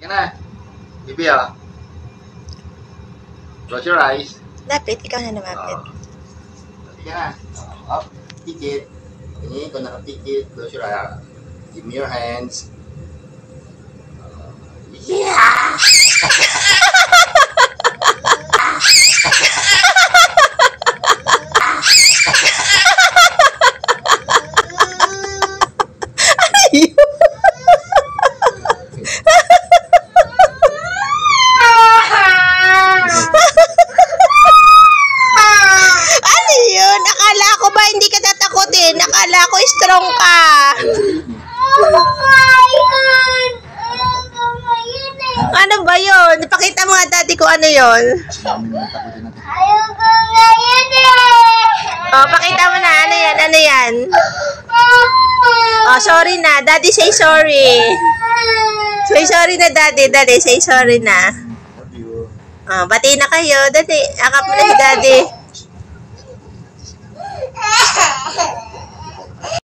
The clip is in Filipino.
Sige na. Bibi ah. Close your eyes. Lapit, ikaw na lumapit. Sige na. Up. Tikit. Tingin ko nakatikit. Close your eyes. Give me your hands. Yeah! Ano yun? Akala ko ba hindi ka tatakotin? Akala ko strong ka. Ano ba yun? Ipakita mo nga dati kung ano yun. Ayoko ngayon eh. Oh, pakita mo na. Ano yan? Ano yan? Oh, sorry na. Daddy, say sorry. Say sorry na, Daddy. Daddy, say sorry na. Oh, bati na kayo. Daddy, akap mo na si Daddy.